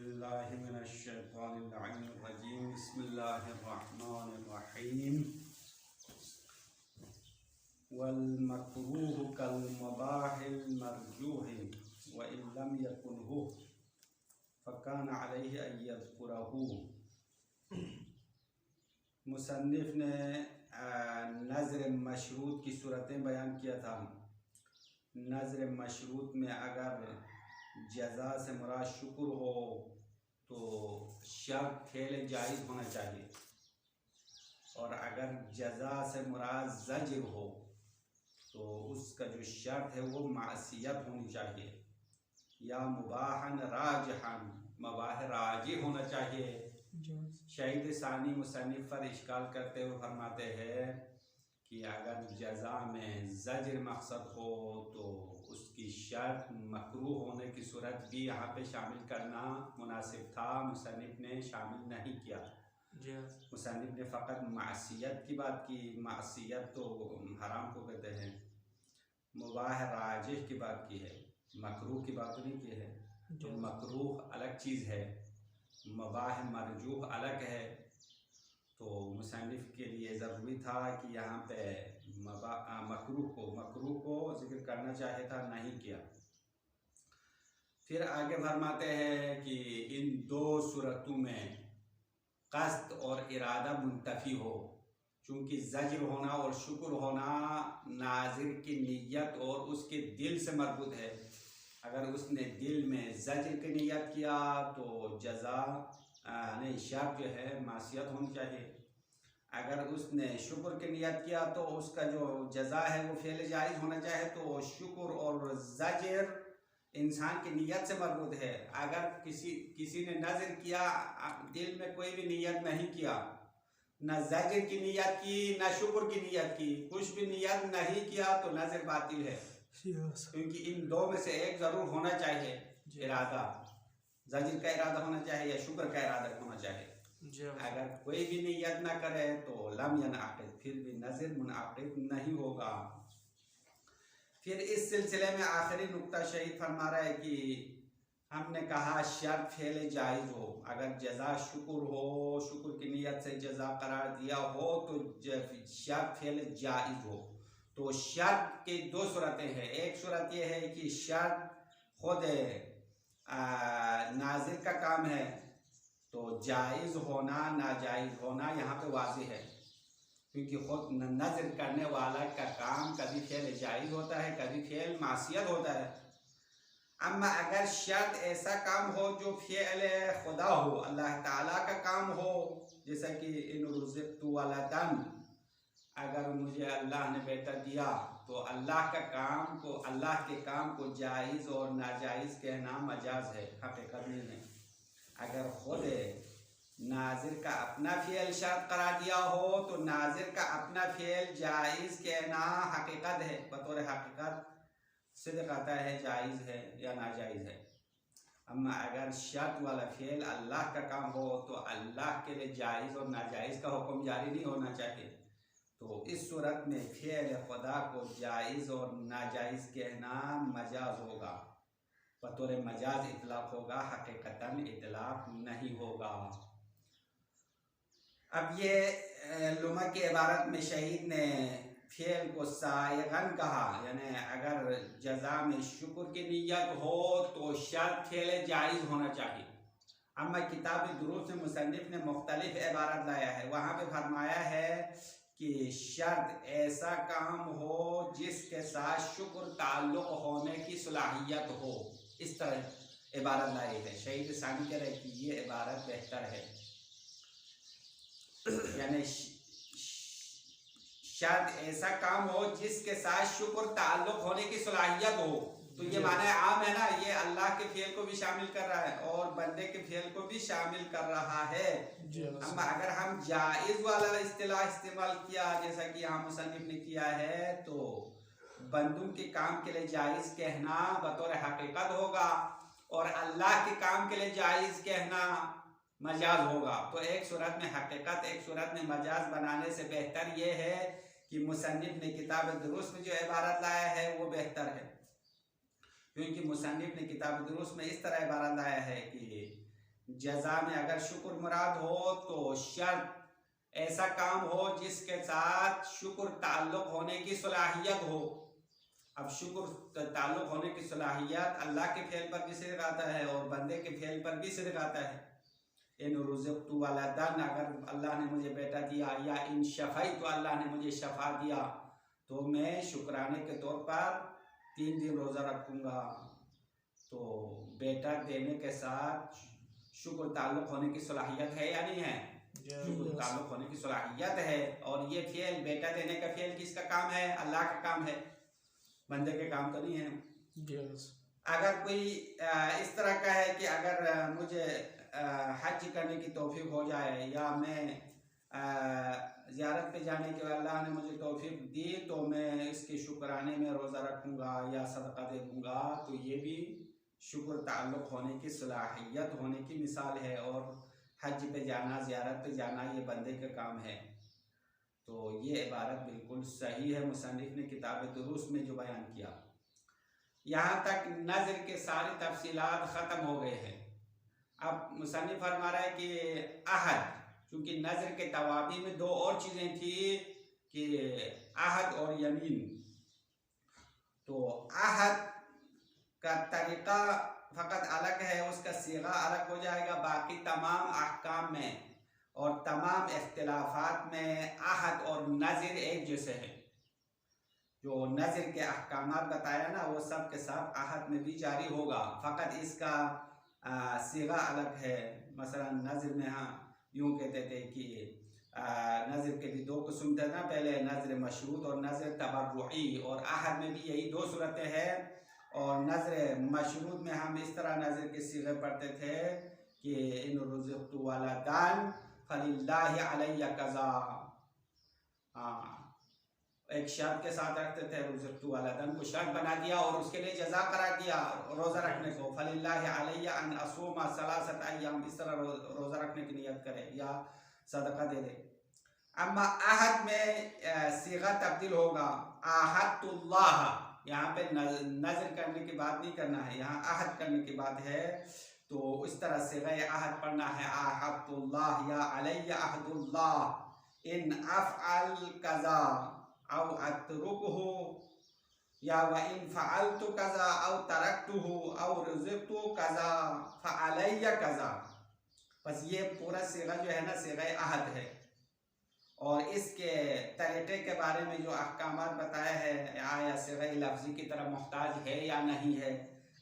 बिल्लाहि मिनश्शैतानिर्रजीम बिस्मिल्लाहिर्रहमानिर्रहीम वल मकरूह कल मुबाहिल मरजूह व इन लम यकुनहु फकान अलैहि अन यज़कुरहु। मुसन्निफ ने नज़र मशरूत की सूरतें बयान किया था। नज़र मशरूत में अगर जज़ा से मुराद शुक्र हो तो शर्त फेल जायज़ होना चाहिए, और अगर जज़ा से मुराद ज़ज्र हो तो उसका जो शर्त है वो मासियत होनी चाहिए, या मुबाहन राजहन मुबाह राजी होना चाहिए। शहीद सानी मुसन्निफ पर इश्काल करते हुए फरमाते हैं कि अगर जज़ा में ज़ज्र मकसद हो तो उसकी शर्त मकरूह होने की सूरत भी यहाँ पे शामिल करना मुनासिब था। मुसन्निफ ने शामिल नहीं किया। मुसन्निफ ने फ़कत मासियत की बात की। मासियत तो हराम को कहते हैं। मुबाह राजिह की बात की है, मकरूह की बात नहीं की है। तो मकरूह अलग चीज़ है, मुबाह मरजूह अलग है। तो मुसन्निफ के लिए ज़रूरी था कि यहाँ पे मकरूह को जिक्र करना चाहे था, नहीं किया। फिर आगे फरमाते हैं कि इन दो सूरतों में कस्त और इरादा मुंतफी हो, चूँकि ज़ज्र होना और शुक्र होना नाज़िर की नीयत और उसके दिल से मरबूत है। अगर उसने दिल में ज़ज्र की नीयत किया तो जज़ा नहीं शर्त जो है मासियत होनी चाहिए। अगर उसने शुक्र की नियत किया तो उसका जो जज़ा है वो फेल जायज़ होना चाहिए। तो शुक्र और ज़ज्र इंसान की नियत से मरबूत है। अगर किसी ने नज़र किया, दिल में कोई भी नियत नहीं किया, न ज़ज्र की नियत की न शुक्र की नियत की, कुछ भी नियत नहीं किया तो नज़र बातिल है, क्योंकि इन दो में से एक ज़रूर होना चाहिए। इरादा ज़ज्र का इरादा होना चाहिए या शुक्र का इरादा होना चाहिए। अगर कोई भी नियत ना करे तो लम यनअक़िद, फिर भी नज़र मुनअक़िद नहीं होगा। फिर इस सिलसिले में आखिरी नुक्ता शहीद फरमा रहा है कि हमने कहा शर्त फेल जायज़ हो, अगर जज़ा शुक्र हो, शुक्र की नियत से जज़ा करार दिया हो तो शर्त फेल जायज़ हो। तो शर्त की दो सूरतें हैं। एक सूरत ये है कि शर्त खुद नाज़िर का काम है तो जायज़ होना नाजायज़ होना यहाँ पे वाज़ेह है, क्योंकि खुद नज़र करने वाला का काम कभी फेल जायज़ होता है, कभी फेल मासियत होता है। अम्मा अगर शर्त ऐसा काम हो जो फेल खुदा हो, अल्लाह ताला का काम हो, जैसा कि इन रुज़िक़्तु वलदन, अगर मुझे अल्लाह ने बेटा दिया तो अल्लाह के काम को जायज़ और नाजायज़ कहना मजाज है, हकीकत नहीं है। अगर खुद नाज़िर का अपना फ़ेल शर्त करार दिया हो तो नाज़िर का अपना फ़ेल जायज़ कहना हकीकत है, बतौर हकीकत सिद्क़ आता है, जायज़ है या नाजायज़ है। अम्मा अगर शर्त वाला फ़ेल अल्लाह का काम हो तो अल्लाह के लिए जायज़ और नाजायज़ का हुक्म जारी नहीं होना चाहिए। तो इस सूरत में फ़ेल खुदा को जायज़ और नाजायज़ कहना मजाज होगा, बतौर मजाज इतलाक़ होगा, हकीकतन इतलाक़ नहीं होगा। अब ये लुमा की इबारत में शहीद ने फ़ेल को सायगन कहा, यानी अगर जज़ा में शुक्र की नियत हो तो शर्त फ़ेल जायज़ होना चाहिए। अम्मा किताब दुरूस में मुसन्निफ ने मुख्तलिफ इबारत लाया है। वहाँ पे फरमाया है कि शर्त ऐसा काम हो जिसके साथ शुक्र ताल्लुक़ होने की सलाहियत हो, इस तरह इबारत लाई है। शहीद सानी कह रहे कि ये इबारत बेहतर है, यानी शर्त ऐसा काम हो जिसके साथ शुक्र ताल्लुक़ होने की सलाहियत हो। तो ये माना आम है ना, ये अल्लाह के फ़ेल को भी शामिल कर रहा है और बंदे के फ़ेल को भी शामिल कर रहा है। हम अगर हम जायज़ वाला इस्तिलाह इस्तेमाल किया, जैसा कि यहाँ मुसन्निफ ने किया है, तो बंदों के काम के लिए जायज़ कहना बतौर हकीकत होगा और अल्लाह के काम के लिए जायज़ कहना मजाज होगा। तो एक सूरत में हकीकत, एक सूरत में मजाज बनाने से बेहतर ये है कि मुसन्निफ ने किताब दुरूस में जो इबारत लाया है वो बेहतर है, क्योंकि मुसन्निफ ने किताब दुरूस में इस तरह इबारत लाया है कि जजा में अगर शुक्र मुराद हो तो शर्त ऐसा काम हो जिसके साथ शुक्र ताल्लुक होने की सलाहियत हो। अब शुक्र ताल्लुक होने की सलाहियत अल्लाह के फेल पर भी सिद्क़ आता है और बंदे के फेल पर भी सिद्क़ आता है। इन रुज़क़्तु वलदन, अगर अल्लाह ने मुझे बेटा दिया, या इन शफ़ई तो अल्लाह ने मुझे शफ़ा दिया, तो मैं शुक्राने के तौर पर 3 दिन रोज़ा रखूँगा। तो बेटा देने के साथ शुक्र ताल्लुक होने की सलाहियत है या नहीं है? शुक्र ताल्लुक होने की सलाहियत है। और ये फेल, बेटा देने का फेल किसका काम है? अल्लाह का काम है, बंदे के काम तो नहीं है। अगर कोई इस तरह का है कि अगर मुझे हज करने की तौफीक हो जाए, या मैं ज़ियारत पे जाने के अल्लाह ने मुझे तौफीक दी, तो मैं इसके शुक्राने में रोज़ा रखूँगा या सदका दे दूँगा, तो ये भी शुक्र ताल्लुक होने की सलाहियत होने की मिसाल है। और हज पे जाना, ज़ियारत पे जाना, ये बंदे का काम है। तो ये इबारत बिल्कुल सही है मुसन्निफ ने किताब दुरूस में जो बयान किया। यहाँ तक नज़र के सारी तफसीलात ख़त्म हो गए हैं। अब मुसन्निफ फरमा रहा है कि अहद, चूँकि नज़र के तवाबी में 2 और चीज़ें थी कि अहद और यमीन। तो अहद का तरीक़ा फ़कत अलग है, उसका सीगा अलग हो जाएगा। बाकी तमाम अहकाम में और तमाम इख्तिलाफात में अहद और नज़र एक जैसे हैं। जो नज़र के अहकामात बताया ना, वो सब के सब अहद में भी जारी होगा, फ़कत इसका सीगा अलग है। मसलन नज़र में हाँ यूँ कहते थे कि नज़र के भी 2 किस्म थे ना, पहले नज़र मशरूत और नज़र तबर्रुई, और अहद में भी यही 2 सूरतें हैं। और नज़र मशरूत में हम इस तरह नज़र के सीगे पढ़ते थे कि इन रुज़िक़्तु वलदन फलिल्लाहि अलैया कज़ा। एक शर्त के साथ रखते थे, रुज़िक़्तु वलदन को शर्त बना दिया और उसके लिए जज़ा करार दिया रोज़ा रखने को। फलिल्लाहि अलैया अन असूमा सलासत अय्याम, इस तरह रोज़ा रखने की नियत करे या सदका दे दे। अम्मा अहद में सीगा तब्दील होगा, आहदतुल्लाह, यहाँ पे नज़र करने की बात नहीं करना है, यहाँ अहद करने की बात है। तो इस तरह से गए अहद पढ़ना है, आहदतुल्लाह या अलैया अहदुल्लाह इन अफ़अल कज़ा औ अत्रुकुहु, या व इन फ़अलतु कज़ा औ तरक्तुहु औ रुज़िक़्तु कज़ा फ़अलैया कज़ा। बस ये पूरा सीगा जो है ना, सीगा अहद है। और इसके तरीक़े के बारे में जो अहकामात बताया है, आया सीगा लफ्ज़ी की तरफ मोहताज है या नहीं है,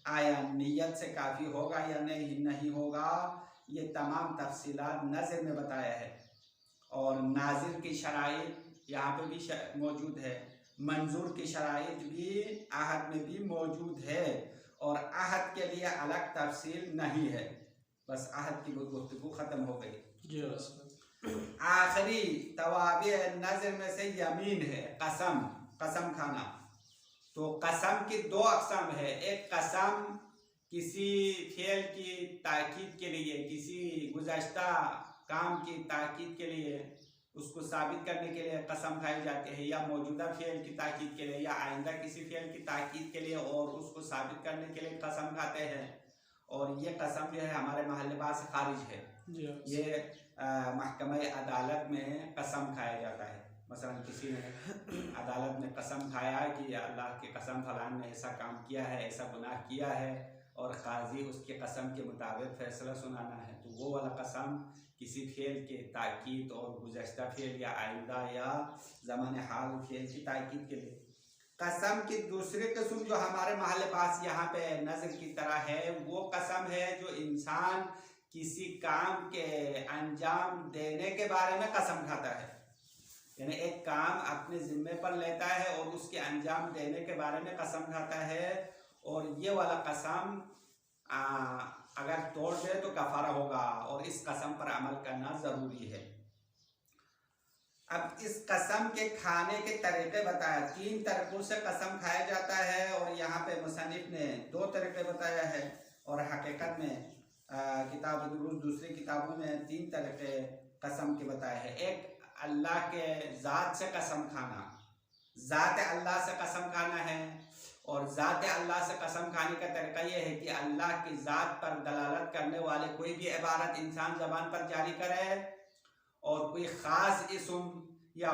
आया नियत से काफ़ी होगा या नहीं होगा, ये तमाम तफसीलात नज़र में बताया है। और नाज़िर की शराइत यहाँ पे भी मौजूद है, मंजूर की शराइत भी अहद में भी मौजूद है, और अहद के लिए अलग तफसील नहीं है। बस अहद की गुफ्तगू ख़त्म हो गई। आखिरी तवाबी नज़र में से यमीन है, कसम खाना। तो कसम की 2 अक़साम है। एक कसम किसी फेल की ताकीद के लिए, किसी गुज़श्ता काम की ताकीद के लिए, उसको साबित करने के लिए कसम खाई जाती है, या मौजूदा फेल की ताकीद के लिए, या आइंदा किसी फेल की ताकीद के लिए, और उसको साबित करने के लिए कसम खाते हैं। और ये कसम जो है हमारे महल्लेबाज से खारिज है। ये महकमा अदालत में कसम खाया जाता है। मसलन किसी ने अदालत में कसम खाया कि अल्लाह की कसम फलान ने ऐसा काम किया है, ऐसा गुनाह किया है, और काजी उसके कसम के मुताबिक फैसला सुनाना है, तो वो वाला कसम किसी फेल के ताकीद और गुज़श्ता फेल या आइंदा या ज़माने हाल फेल की ताकीद के लिए। कसम की दूसरी किस्म जो हमारे महल पास यहाँ पे नज़र की तरह है, वो कसम है जो इंसान किसी काम के अंजाम देने के बारे में कसम खाता है। यानी एक काम अपने ज़िम्मे पर लेता है और उसके अंजाम देने के बारे में कसम खाता है, और ये वाला कसम अगर तोड़ दे तो कफ़ारा होगा, और इस कसम पर अमल करना ज़रूरी है। अब इस कसम के खाने के तरीक़े बताया, 3 तरीक़ों से कसम खाया जाता है, और यहाँ पे मुसन्निफ ने 2 तरीक़े बताया है, और हकीकत में किताब दुरूस दूसरी किताबों में 3 तरीक़े कसम के बताए हैं। एक अल्लाह के ज़ात से कसम खाना, ज़ात अल्लाह से कसम खाना है। और ज़ात अल्लाह से कसम खाने का तरीका ये है कि अल्लाह की ज़ात पर दलालत करने वाले कोई भी इबारत इंसान ज़बान पर जारी करे और कोई ख़ास इस्म या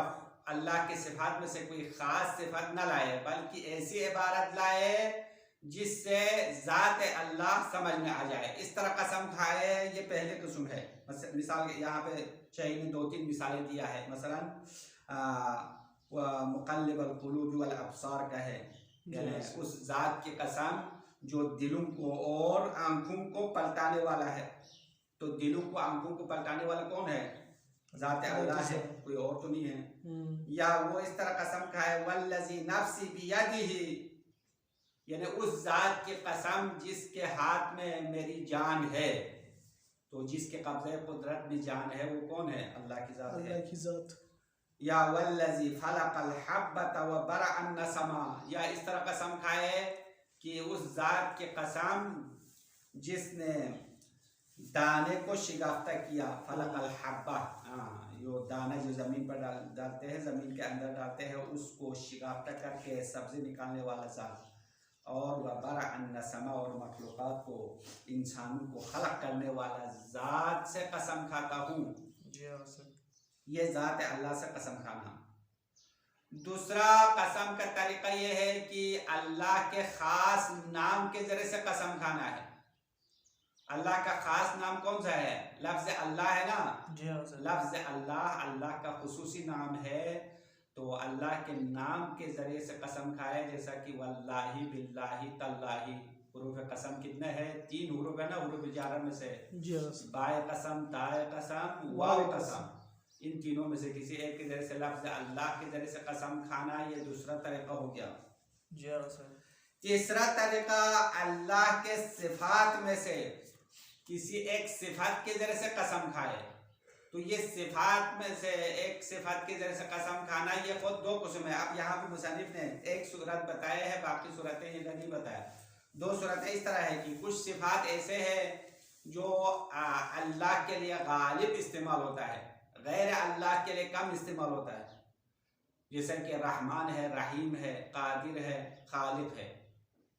अल्लाह के सिफात में से कोई ख़ास सिफत न लाए, बल्कि ऐसी इबारत लाए जिससे ज़ात अल्लाह समझ में आ जाए, इस तरह कसम खाए। ये पहले किस्म है। मिसाल यहाँ पे शहीद ने 2-3 मिसालें दिया है। मसलन मुक़ल्लिबुल क़ुलूब वल अब्सार का है, यानी उस ज़ात की कसम जो दिलों को और आंखों को पलटाने वाला है। तो दिलों को आंखों को पलटाने वाला कौन है? ज़ात अल्लाह है, कोई और तो नहीं है। या वो इस तरह कसम खाए वल्लज़ी नफ्सी बियदिही, यानी उस ज़ात की कसम जिसके हाथ में मेरी जान है। तो जिसके कब्ज़े कुदरत में जान है वो कौन है? अल्लाह की ज़ात है, अल्लाह की ज़ात। या वल्लज़ी फलक़ल हब्बत व बरअन नसमा, या इस तरह कसम खाए कि उस ज़ात की कसम जिसने दाने को शिगाफ्ता किया। फलक़ल हब्बा, यो दाना जो ज़मीन पर डालते हैं, ज़मीन के अंदर डालते हैं, उसको शिगाफ्ता करके सब्ज़ी निकालने वाला ज़ात। और वह बरअन नसमा, और मखलूक़ात को, इंसानों को खलक करने वाला ज़ात से कसम खाता हूँ। ये ज़ात अल्लाह से कसम खाना। दूसरा कसम का तरीका ये है कि अल्लाह के ख़ास नाम के ज़रिए से कसम खाना है। अल्लाह का ख़ास नाम कौन सा है? लफ्ज़ अल्लाह है ना। लफ्ज़ अल्लाह अल्लाह का खुसूसी नाम है। तो अल्लाह के नाम के ज़रिए से कसम खाए, जैसा कि वल्लाही बिल्लाही तल्लाही। हुरूफ कसम कितने हैं? 3 हुरूफ है ना, हुरूफ जारा में से। बाय कसम, ताए कसम, वाव कसम। इन तीनों में से किसी एक के जरिए से, लफ्ज़ अल्लाह के जरिए से कसम खाना, ये दूसरा तरीका हो गया। तीसरा तरीका अल्लाह के सिफात में से किसी एक सिफात के जरिए से कसम खाए। तो ये सिफात में से एक सिफात के जरिए से कसम खाना, ये खुद 2 किस्म है। अब यहाँ पे मुसन्निफ ने एक सूरत बताए है, बाकी सूरतें ये नहीं बताया। 2 सूरतें इस तरह है कि कुछ सिफात ऐसे है जो अल्लाह के लिए गालिब इस्तेमाल होता है, गैर अल्लाह के लिए कम इस्तेमाल होता है। जैसे कि रहमान है, रहीम है, कादिर है, खालिक है।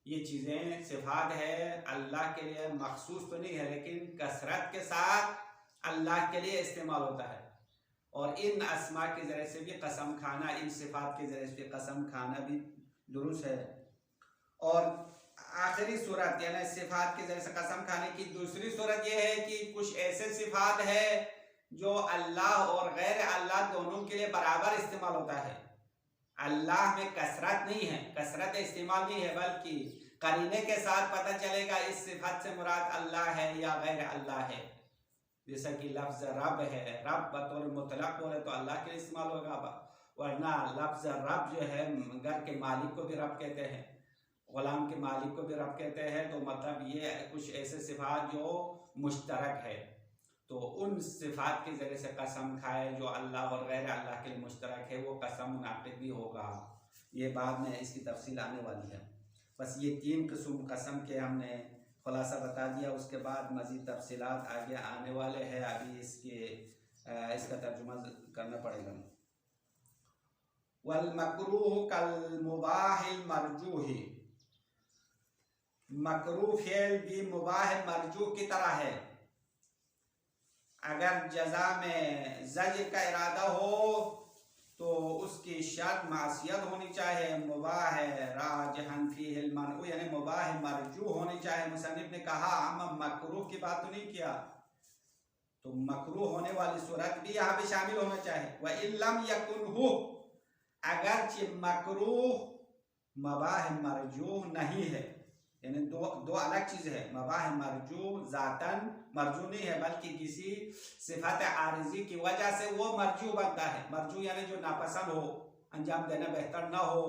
ये चीज़ें सिफात है, अल्लाह के लिए मखसूस तो नहीं है, लेकिन कसरत के साथ अल्लाह के लिए इस्तेमाल होता है। और इन अस्मा के ज़रिए से भी कसम खाना, इन सिफात के ज़रिए से कसम खाना भी दुरुस्त है। और आखिरी सूरत यानी सिफात के ज़रिए से कसम खाने की दूसरी सूरत यह है कि कुछ ऐसे सिफात है जो अल्लाह और गैर अल्लाह दोनों के लिए बराबर इस्तेमाल होता है। अल्लाह में कसरत नहीं है, कसरत इस्तेमाल नहीं है, बल्कि करीने के साथ पता चलेगा इस सिफत से मुराद अल्लाह है या गैर अल्लाह है। जैसा कि लफ्ज़ रब है, रब बतौर मुतलक बोले तो अल्लाह के लिए इस्तेमाल होगा, वरना लफ्ज़ रब जो है घर के मालिक को भी रब कहते हैं, गुलाम के मालिक को भी रब कहते हैं। तो मतलब ये कुछ ऐसे सिफात जो मुश्तरक है, तो उन सिफात के ज़रिए से कसम खाए जो अल्लाह और गैर अल्लाह के लिए मुश्तरक है, वो कसम मुनाकिद भी होगा। ये बाद में इसकी तफसील आने वाली है। बस ये 3 किस्म कसम के हमने खुलासा बता दिया। उसके बाद मज़ीद तफसीलात आगे आने वाले हैं, अभी इसका तर्जुमा करना पड़ेगा। वल मकरूह कल मुबाहिल मरजूह, मकरूह फेल भी मुबाह मरजूह की तरह है। अगर जजा में ज़ज्र का इरादा हो तो उसकी शर्त मासियत होनी चाहिए। मुबाह राजहन फीहिल मनऊ, यानी मुबाह मरजू होनी चाहिए। मुसन्निफ ने कहा हम मकरूह की बात तो नहीं किया, तो मकरूह होने वाली सूरत भी यहाँ पे शामिल होना चाहिए। व इल्लम यकुनहु, अगर मकरूह मुबाह मरजू नहीं है, यानी दो अलग चीज़ है। मुबाह मरजू ज़ातन मरजू नहीं है, बल्कि किसी सिफत आरिज़ी की वजह से वो मरजू बनता है। मरजू यानी जो नापसंद हो, अंजाम देना बेहतर ना हो।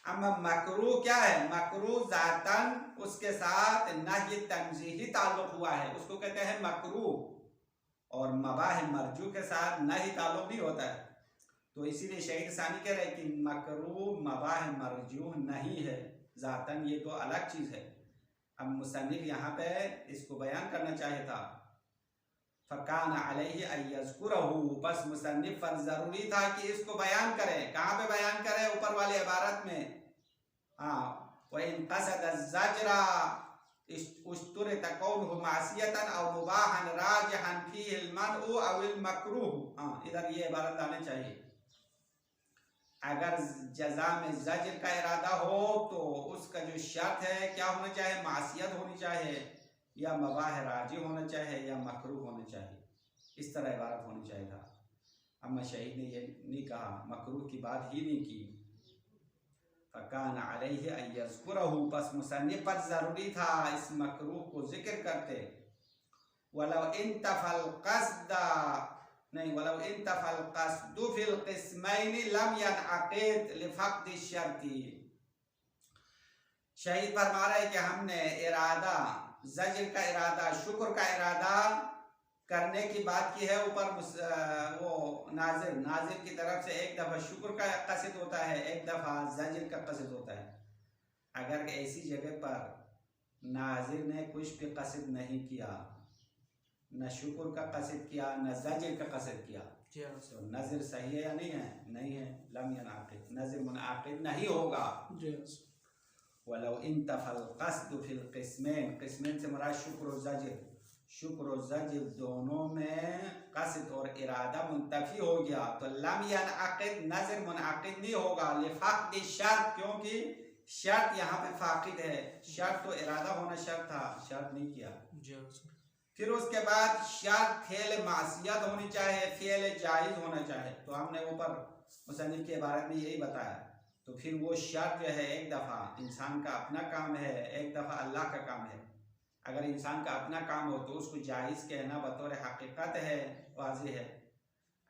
अम्मा मकरूह क्या है? मकरूह ज़ातन उसके साथ नही तंज़ीही ताल्लुक़ हुआ है, उसको कहते हैं मकरूह। और मुबाह मरजू के साथ नही ताल्लुक़ नहीं होता है। तो इसीलिए शहीद सानी कह रहे हैं कि मकरूह मुबाह मरजू नहीं है ज़ातन, ये 2 अलग चीज़ है। अब मुसन्निफ यहाँ पे इसको बयान करना चाहिए था। फ़कान अलैहि अयज़कुरहु, बस मुसन्निफ पर ज़रूरी था कि इसको बयान करें। कहाँ पे बयान करें? ऊपर वाले इबारत में हाँ वइन क़सद ज़जरा उस्तुरित कौनुहु मासियतन अव मुबाहन राजिहन फीहिल मनउ अविल मकरूह। हाँ इधर ये इबारत आनी चाहिए। अगर जजा में ज़ज्र का इरादा हो तो उसका जो शर्त है क्या होना चाहिए, मासियत होनी चाहिए या मबाह राजी होना चाहिए या मकरूह होना चाहिए, इस तरह इबारत होनी चाहिए था। अम्मा शहीद ने ये नहीं कहा, मकरूह की बात ही नहीं की। फ़कान अलैहि अन यज़कुरहु, बस मुसन्निफ़ पर ज़रूरी था इस मकरूह को जिक्र करते। वलौ इंतफ़ल क़स्द नहीं वलौ इंतफ़ल क़स्दु फ़िल क़िस्मैनि लम यनअक़िद लिफ़क़्दि शर्ति। शहीद फरमा रहे कि हमने इरादा ज़ज्र का इरादा शुक्र का इरादा करने की बात की है ऊपर। वो नाजिर की तरफ से एक दफ़ा शुक्र का क़स्द होता है, एक दफ़ा ज़ज्र का क़स्द होता है। अगर ऐसी जगह पर नाजिर ने कुछ भी क़स्द नहीं किया, न शुक्र का क़स्द किया न ज़ज्र का क़स्द किया, तो नज़र सही है या नहीं है? नहीं है। लम यनअक़िद, नज़र मुनअक़िद नहीं होगा। वलौ इंतफ़ल क़स्द फ़िल क़िस्मैन, क़िस्मैन से मुराद शुक्र और ज़ज्र, शुक्र और ज़ज्र दोनों में क़स्द और इरादा मुंतफ़ी हो गया तो लम यनअक़िद, नज़र मुनअक़िद नहीं होगा। लिफ़क़्दि शर्त, क्योंकि शर्त यहाँ पे फ़ाक़िद है। शर्त तो इरादा होना शर्त था, शर्त नहीं किया। फिर उसके बाद शर्त फ़ेल मासियत होनी चाहिए, फ़ेल जायज़ होना चाहिए। तो हमने ऊपर मुसन्निफ़ के बारे में यही बताया। तो फिर वो शर्त जो है एक दफ़ा इंसान का अपना काम है, एक दफ़ा अल्लाह का काम है। अगर इंसान का अपना काम हो तो उसको जायज़ कहना बतौर हकीकत है, वाज़ेह है।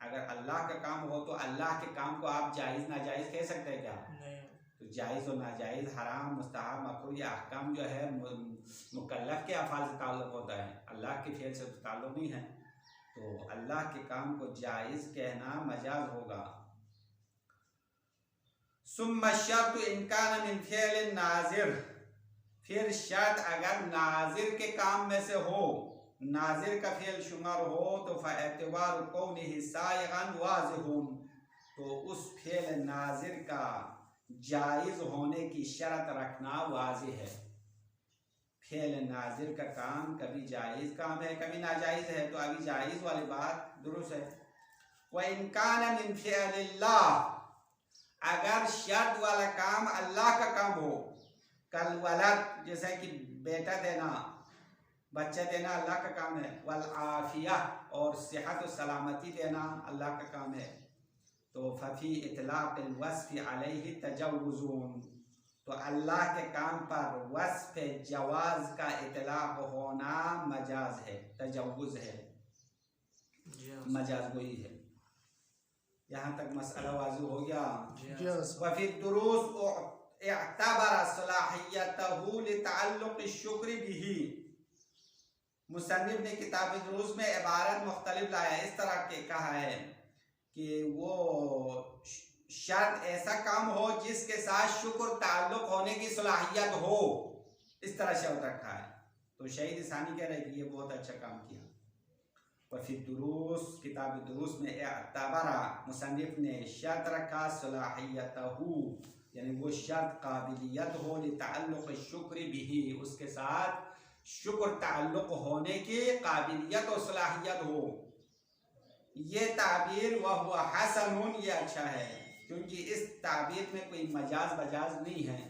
अगर अल्लाह का काम हो तो अल्लाह के काम को आप जायज़ नाजायज़ कह सकते हैं क्या? नहीं। तो जायज़ और नाजायज़, हराम मुस्तहब मकरूह या अहकाम जो है मुकल्लफ के अफ़ाल से ताल्लुक़ होता है, अल्लाह के फ़ेल से तो ताल्लुक़ नहीं है। तो अल्लाह के काम को जायज़ कहना मजाज होगा। सुम्मा शर्त इन कान मिन फ़िअल नाज़िर, फिर शर्त अगर नाज़िर के काम में से हो, नाज़िर का फ़िअल शुमार हो तो फ़एतिबार कौनिही साइग़न वाज़िहुन, तो उस फ़िअल नाज़िर का जायज़ होने की शर्त रखना वाज़िह है। फ़िअल नाज़िर का काम कभी जायज़ काम है कभी नाजायज़ है, तो अभी जायज़ वाली बात दुरुस्त है। व इन कान मिन फ़िअलिल्लाह, अगर शर्त वाला काम अल्लाह का काम हो, कल वलद, जैसे कि बेटा देना, बच्चा देना अल्लाह का काम है। वल आफिया, और सेहत और सलामती देना अल्लाह का काम है। तो फ़फ़ी इतलाक़िल वस्फ़ि अलैहि तजव्वुज़ुन, तो अल्लाह के काम पर वस्फ़ जवाज़ का इतलाक़ होना मजाज है, तजव्वुज़ है, मजाज गोई है। यहाँ तक मसला वाज़ेह हो गया। वफ़ी दुरूस इअतबरा सलाहियतहु लितअल्लुक़ शुक्र बिही, मुसन्निफ़ ने किताब दुरूस में इबारत मुख्तलिफ लाया, इस तरह के कहा है कि वो शर्त ऐसा काम हो जिसके साथ शुक्र ताल्लुक़ होने की सलाहियत हो, इस तरह शर्त रखा है। तो शहीद सानी कह रहे हैं कि ये बहुत अच्छा काम किया। वफ़ी दुरूस, किताब दुरूस में इअतबरा, मुसन्निफ़ ने शर्त रखा सलाहियतहु, यानी वो शर्त काबिलियत हो लितअल्लुक़ शुक्र बिही, उसके साथ शुक्र ताल्लुक़ होने की काबिलियत और सलाहियत हो। ये ताबीर वह हुआ हसनुन, ये अच्छा है, क्योंकि इस ताबीर में कोई मजाज बजाज नहीं है।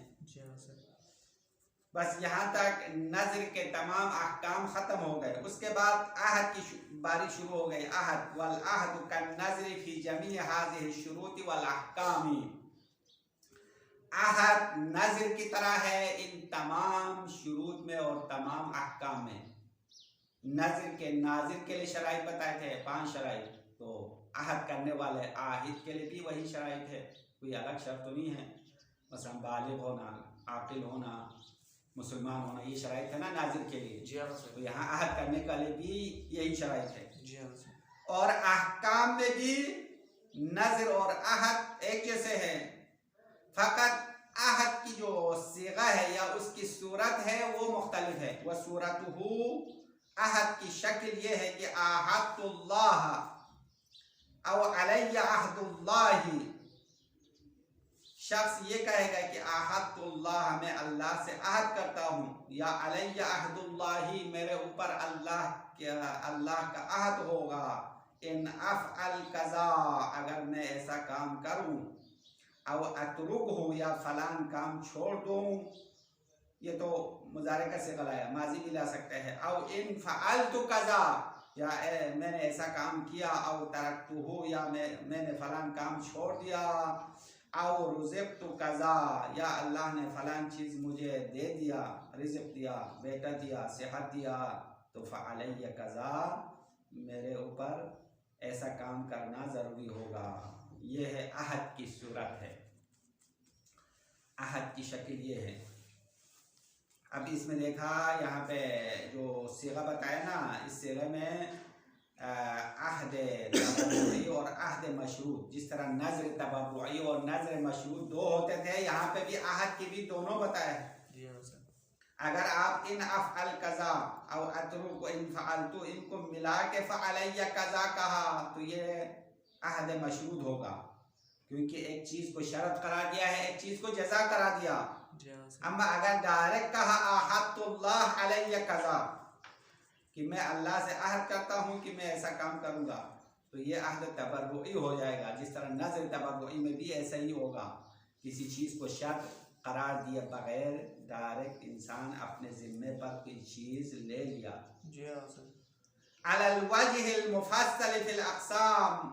बस यहाँ तक नज़र के तमाम अहकाम ख़त्म हो गए। उसके बाद आहद की बारी शुरू हो गई। आहद वल आहद कन नज़र फी जमी हाज़िहि शुरूत वल अहकामी, आहद नज़र की तरह है इन तमाम शुरूत में और तमाम अहकाम में। नज़र के नाज़िर के लिए शराइत बताए थे, 5 शराइत, तो आहद करने वाले आहिद के लिए भी वही शराइत है, कोई अलग शर्त तो नहीं है। मसलन बालिग होना, आकिल होना, मुसलमान होना, ये शराइत है ना नाज़िर के लिए। तो यहाँ आहद करने के लिए भी यही शराइत है। और अहकाम में भी नज़र और आहद एक जैसे है, फ़कत आहद की जो सीगा है या उसकी सूरत है वो मुख्तलिफ है। वह सूरतहु, आहद की शक्ल ये है कि आहदुल्लाह औ अलैया अहदुल्लाही, शख्स ये कहेगा कि आहदुल्लाह, मैं अल्लाह से आहद करता हूँ, या अलैया अहदुल्लाही, मेरे ऊपर अल्लाह का आहद होगा, इन अफ़अल कज़ा, अगर मैं ऐसा काम करूँ, अब अतरुक हो, या फलान काम छोड़ दूँ, ये तो मुजारे का सिगा है, माजी भी ला सकते हैं, अब इन फ़अलतु कज़ा, या मैंने ऐसा काम किया, और तरक्तुहु, या मैंने फलान काम छोड़ दिया, और रुज़िक़तु कज़ा, या अल्लाह ने फलान चीज़ मुझे दे दिया, रिज़्क़ दिया, बेटा दिया, सेहत दिया, तो फ़अलैया कज़ा, मेरे ऊपर ऐसा काम करना ज़रूरी होगा। ये है अहद की सूरत है, अहद की शक्ल ये है। अब इसमें देखा यहाँ पे जो सीगा बताया ना, इस सीगे में अहद तबर्रुई और अहद मशरूत, जिस तरह नज़र तबर्रुई और नज़र मशरूत दो होते थे, यहाँ पे भी अहद की भी दोनों बताए। अगर आप इन अफ़अल कज़ा और अतरुक इन फ़अलतु, इनको मिला के फ़अलैया कज़ा कहा, तो ये अहद मशरूत होगा, क्योंकि एक चीज़ को शर्त करार दिया है, एक चीज़ को जज़ा करा दिया। अम्मा अगर डायरेक्ट कहा आहदुल्लाह अलैया कज़ा, कि मैं अल्लाह से अहद करता हूँ कि मैं ऐसा काम करूँगा, तो ये अहद तबर्रुई हो जाएगा। जिस तरह नज़र तबर्रुई में भी ऐसा ही होगा, किसी चीज़ को शर्त करार दिए बगैर डायरेक्ट इंसान अपने ज़िम्मे पर कोई चीज़ ले लिया। अलल वजहिल मुफस्सल फिल अक़साम,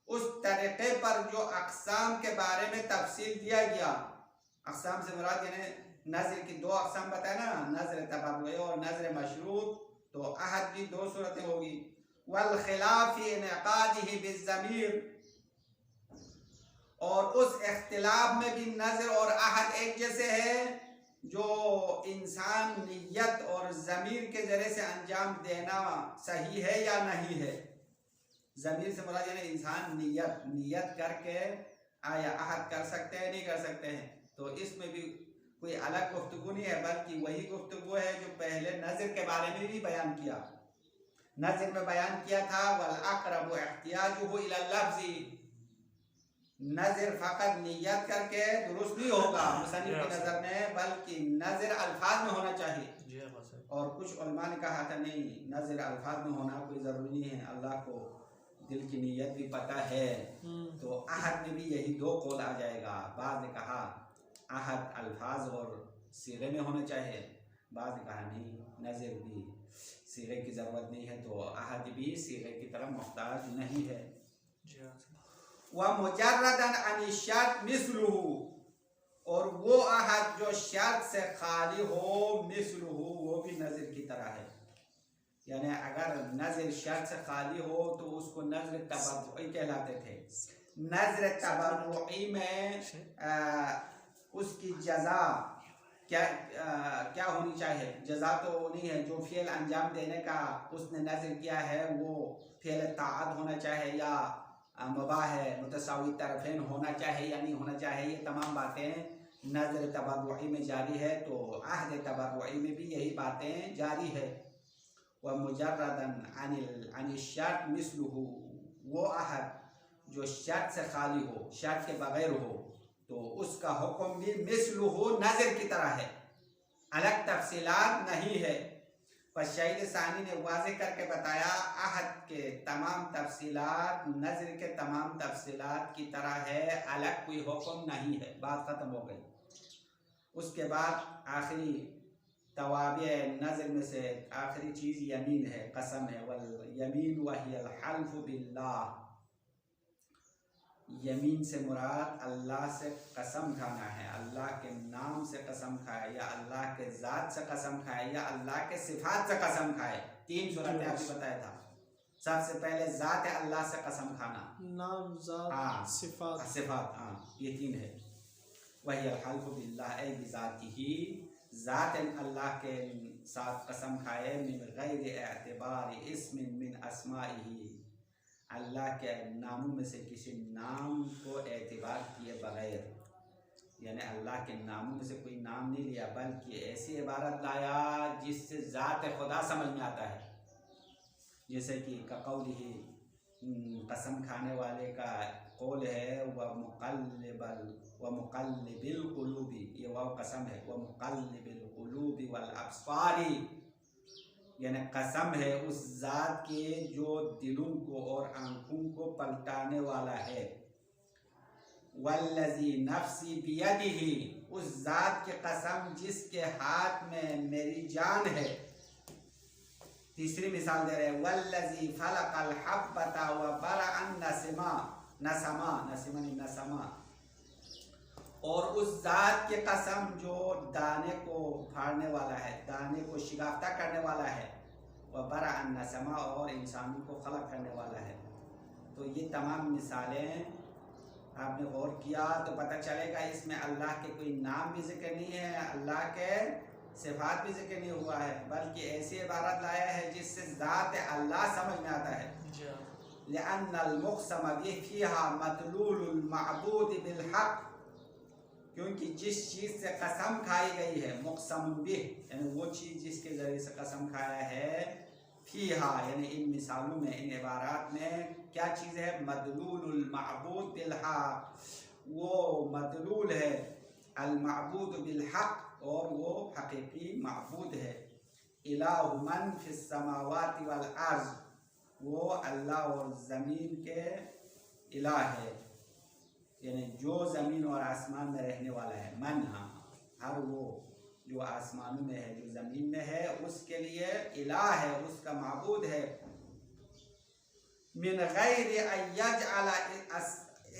उस तरीक़े पर जो अक़साम के बारे में तफसील दिया गया। अक़साम से मुराद यानी नज़र की दो अक़साम बताए ना, नज़र तबर्रुई और नज़र मशरूत, तो अहद की दो सूरतें होगी। वल खिलाफ फी इनक़ादिही बिज़्ज़मीर, और उस इख्तिलाफ में भी नज़र और अहद एक जैसे है, जो इंसान नियत और ज़मीर के ज़रिए से अंजाम देना सही है या नहीं है। ज़मीर से मुराद यानी इंसान नियत करके आया अहद कर सकते हैं, नहीं कर सकते हैं, तो इसमें भी कोई अलग गुफ्तगू नहीं है, बल्कि वही गुफ्तगू है जो पहले नज़र के बारे में भी बयान किया। नज़र में बयान किया था वल अक़रबु इह्तियाजुहु इला लफ्ज़ी, नज़र फ़कत नियत करके दुरुस्त नहीं होगा मुसन्निफ़ की नज़र में, बल्कि नज़र अल्फाज में होना चाहिए। और कुछ उलमा ने कहा था नहीं, नज़र अल्फाज में होना कोई ज़रूरी नहीं है, अल्लाह को दिल की नीयत भी पता है, तो अहद में भी यही दो कौल आ जाएगा। बाद ने कहा अहद अल्फाज और सीगे में होना चाहिए, बाद ने कहा नहीं, नज़र भी सीगे की ज़रूरत नहीं है, तो अहद भी सीगे की तरफ मुहताज नहीं है। व मुजर्रदन अन शर्त मिसलुहु, और वो अहद जो शर्त से खाली हो, मिसलुहु, वो भी नज़र की तरह है। यानी अगर नज़र शर्त से खाली हो तो उसको नज़र तबर्रुई कहलाते थे। नज़र तबर्रुई में उसकी जज़ा क्या होनी चाहिए? जज़ा तो नहीं है, जो फ़ेल अंजाम देने का उसने नज़र किया है वो फ़ेल ताअत होना चाहिए, या मुबाह है, मुतसावी तरफ़ैन होना चाहिए या नहीं होना चाहिए, ये तमाम बातें नज़र तबर्रुई में जारी है, तो अहद तबर्रुई में भी यही बातें जारी है। व मुजर्रदन अनिल शर्त मिसलुहु, वो अहद जो शर्त से खाली हो, शर्त के बगैर हो, तो उसका हुक्म भी मिसलुहु नज़र की तरह है, अलग तफसीलात नहीं है। पर शहीद सानी ने वाज़ेह करके बताया अहद के तमाम तफसीलात नज़र के तमाम तफसीलात की तरह है, अलग कोई हुक्म नहीं है, बात ख़त्म हो गई। उसके बाद आखिरी तवाबे नज़र में से आखिरी चीज़ यमीन है, कसम है। वल यमीन वहियल हल्फ़ु बिल्लाह, यमीन से मुराद अल्लाह से कसम खाना है, अल्लाह के नाम से कसम खाए, या अल्लाह के ज़ात से कसम खाए, या अल्लाह के सिफात से कसम खाए। तीन सूरतें आपने बताया था। सबसे पहले ज़ात अल्लाह से कसम खाना, नाम, ज़ात, सिफात, हाँ, ये तीन है। वहियल हल्फ़ु बिल्लाह, ऐ बिज़ातिही, ज़ात अल्लाह के साथ कसम खाए, मिन गैर एअतिबार इस्मिन मिन अस्माइही, अल्लाह के नामों में से किसी नाम को एतबार किए बगैर, यानी अल्लाह के नामों में से कोई नाम नहीं लिया, बल्कि ऐसी इबारत लाया जिससे ज़ात खुदा समझ में आता है। जैसे कि कक़ौलिही, कसम खाने वाले का कौल है, व मुक़ल्लिबल व मुक़ल्लिबिल क़ुलूबी, ये वाव कसम है, व मुक़ल्लिबिल क़ुलूबी वल अब्सारी, यानी कसम है उस ज़ात के जो दिलों को और आँखों को पलटाने वाला है। वल्लज़ी नफ्सी बियदिही, उस ज़ात की कसम जिसके हाथ में मेरी जान है। तीसरी मिसाल दे रहे हैं, वल्लज़ी फलक़ल हब्बता व बरअन नसमा, नसमा, और उस ज़ात की कसम जो दाने को फाड़ने वाला है, दाने को शिगाफ्ता करने वाला है, व बरअन नसमा, और इंसानों को खलक करने वाला है। तो ये तमाम मिसालें आपने गौर किया तो पता चलेगा इसमें अल्लाह के कोई नाम भी जिक्र नहीं है, अल्लाह के सिफात भी जिक्र नहीं हुआ है, बल्कि ऐसी इबारत लाया है जिससे ज़ात अल्लाह समझ में आता है। लिअन्नल मुक़सम बिही फ़ीहा मतलूलुल मअबूद बिल हक़, क्योंकि जिस चीज़ से कसम खाई गई है, मुक़सम बिह यानी वो चीज़ जिसके ज़रिए से कसम खाया है, फ़ीहा यानी इन मिसालों में, इन इबारात में क्या चीज़ है, मदलूलुल मअबूद बिल हक़, वो मदलूल है अल मअबूद बिल हक़, और वो हकीकी मअबूद है। इलाहु मन फिस समावाति वल अर्ज़, वो अल्लाह और ज़मीन के इलाह है, यानी जो ज़मीन और आसमान में रहने वाला है। मन, हाँ, हर वो जो आसमानों में है, जो ज़मीन में है, उसके लिए इलाह है, उसका माबूद है। मिन गैरि अन यजअला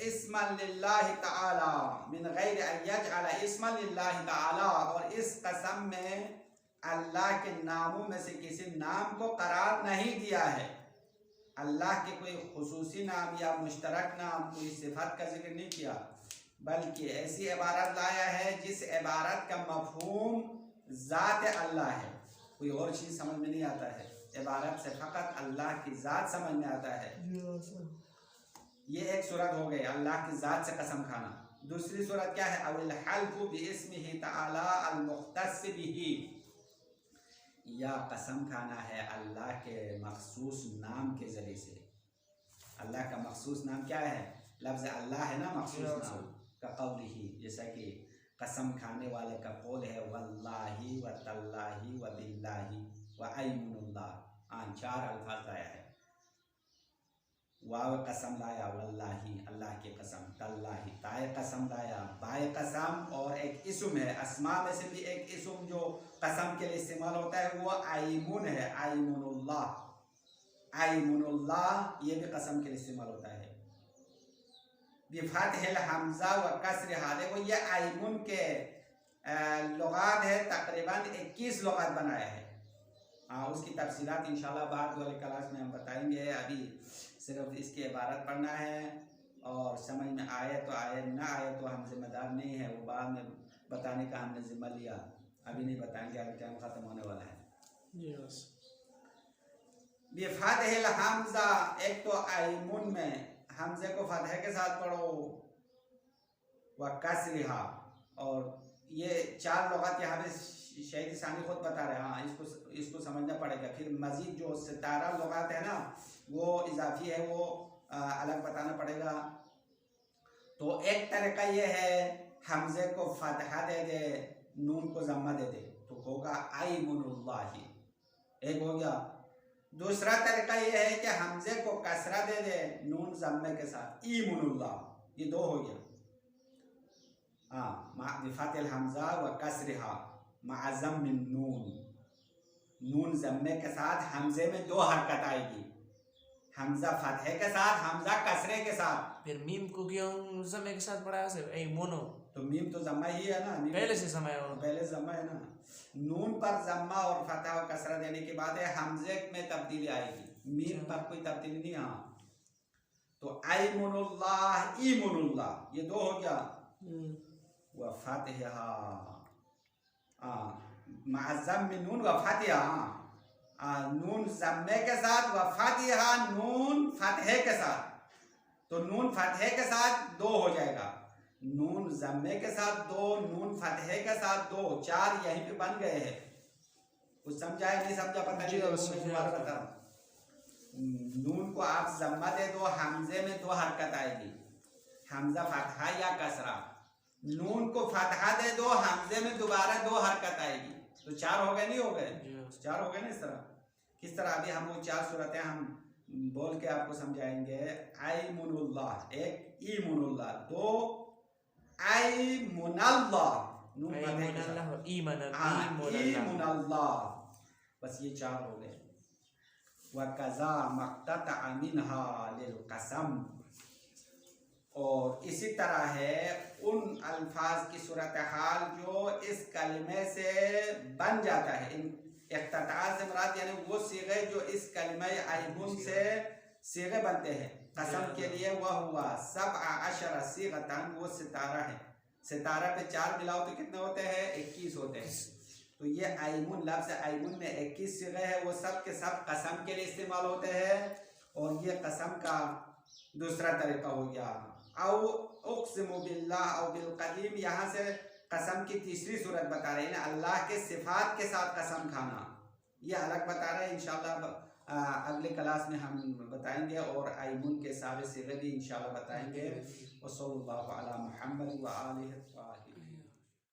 इस्मन लिल्लाहि तआला, मिन गैरि अन यजअला इस्मन लिल्लाहि तआला, और इस कसम में अल्लाह के नामों में से किसी नाम को करार नहीं दिया है। अल्लाह के कोई खुसूसी नाम या मुश्तरक नाम, कोई सिफत का जिक्र नहीं किया, बल्कि ऐसी इबारत लाया है जिस इबारत का मफहूम ज़ात अल्लाह है, कोई और चीज़ समझ में नहीं आता है। इबारत से फ़कत अल्लाह की ज़ात समझ में आता है। ये एक सूरत हो गई अल्लाह की ज़ात से कसम खाना। दूसरी सूरत क्या है, अविल हल्फु बिइस्मिही तआला अल मुख्तस बिही, या कसम खाना है अल्लाह के मखसूस नाम के ज़रिए से। अल्लाह का मखसूस नाम क्या है, लफ्ज़ अल्लाह है ना, मखसूस नाम का कौलिही, जैसा कि कसम खाने वाले का कौल है, वल्लाही व तल्लाही व बिल्लाही व अयमुनुल्लाह, चार अल्फाज लाया है। वाव कसम लाया, वल्लाही अल्लाह की कसम, तल्लाही ताए कसम लाया, बाए कसम, और एक इस्म है, अस्मा में से भी एक इस्म जो कसम के लिए इस्तेमाल होता है वो आइमुन है, आइमुनुल्लाह, आइमुनुल्लाह ये भी कसम के लिए इस्तेमाल होता है। बिफतहिल हमजा व कसरिहा, देखो ये आइमुन के लुगात है, तकरीबन 21 लुगात बनाया है। हाँ, उसकी तफसीलात इंशाल्लाह बाद वाले क्लास में हम बताएंगे। अभी सिर्फ इसकी इबारत पढ़ना है, और समझ में आए तो आए, ना आए तो हम जिम्मेदार नहीं है, वो बाद में बताने का हमने जिम्मा लिया, अभी नहीं बताएंगे, अभी टाइम ख़त्म होने वाला है। बिफतहिल हमजा, एक तो आइमुन में हमजे को फतह के साथ पढ़ो, व कसरिहा, और ये चार लुगात यहाँ पे शहीद सानी खुद बता रहे हैं। हाँ, इसको समझना पड़ेगा। फिर मजीद जो सितारा लुगात है ना, वो इजाफी है, वो अलग बताना पड़ेगा। तो एक तरीका ये है, हमजे को फतहा दे दे, नून को जम्मा दे दे, तो होगा आइमुनुल्लाही, एक हो गया। दूसरा तरीका ये है कि हमजे को कसरा दे दे, नून जम्मे के साथ, ईमुनुल्लाह, ये दो हो गया। हाँ, बिफतिल हमजा व कसरिहा मअज़म मिन नून, नून जम्मे के साथ हमजे में दो हरकत आएगी, हमजा फतहे के साथ, हमजा कसरे के साथ। फिर मीम को क्यों जम्मे के साथ पढ़ाया से, ए मोनो, तो मीम तो जम्मा ही है ना, पहले से जम्मा है, पहले जम्मा है ना। नून पर जम्मा और फतह और कसरा देने के बाद है हमजे में तब्दीली आएगी, मीम पर कोई तब्दीली नहीं। हाँ, तो आइमुनुल्लाह, ईमुनुल्लाह, ये दो हो गया। व फतहा मअज़म मिन नून व फतहा, नून जम्मे के साथ, व फतहा नून फतहे के साथ, तो नून फतहे के साथ दो हो जाएगा, नून जम्मे के साथ दो, नून फतहे के साथ दो, चार यहीं पे बन गए हैं। कुछ समझा है, नहीं समझा पता नहीं, बता। नून को आप जम्मा दे दो, हमजे में दो हरकत आएगी, हमजा फतहा या कसरा, नून को फतहा दे दो, हमजे में दोबारा 2 हरकत आएगी, तो 4 हो गए, नहीं हो गए? जी उस्ताद। 4 हो गए ना। इस तरह किस तरह अभी हम वो 4 सूरतें हम बोल के आपको समझाएंगे। आइमुनुल्लाह, एक ईमुनुल्लाह, 2 आइमुनल्लाह, नून फतहे के साथ, ईमुनल्लाह, बस ये 4 हो गए। वकज़ा मक़तअ मिन्हा लिलक़सम, और इसी तरह है उन अल्फाज की सूरत हाल जो इस कलमे से बन जाता है। इन इख्तितार से मुराद यानी वो सीगे जो इस कलमे आइमुन से सीगे बनते हैं कसम के लिए। वह हुआ 17 सीगतन, वो सितारा है। सितारा पे 4 मिलाओ तो कितने होते हैं? 21 होते हैं। तो ये आइमुन, लफ्ज़ आइमुन में 21 सीगे है, वो सब के सब कसम के लिए इस्तेमाल होते हैं। और ये कसम का दूसरा तरीका हो गया। औ उक़्सिमु बिल्लाह औ बिल क़दीम, यहाँ से कसम की तीसरी सूरत बता रहे हैं, अल्लाह के सिफात के साथ कसम खाना, ये अलग बता रहे हैं। इंशाअल्लाह अगले क्लास में हम बताएंगे, और आइमुन के सारे सीगे भी इंशाअल्लाह बताएंगे। वसल्लल्लाहु अला मुहम्मद व आलिहि।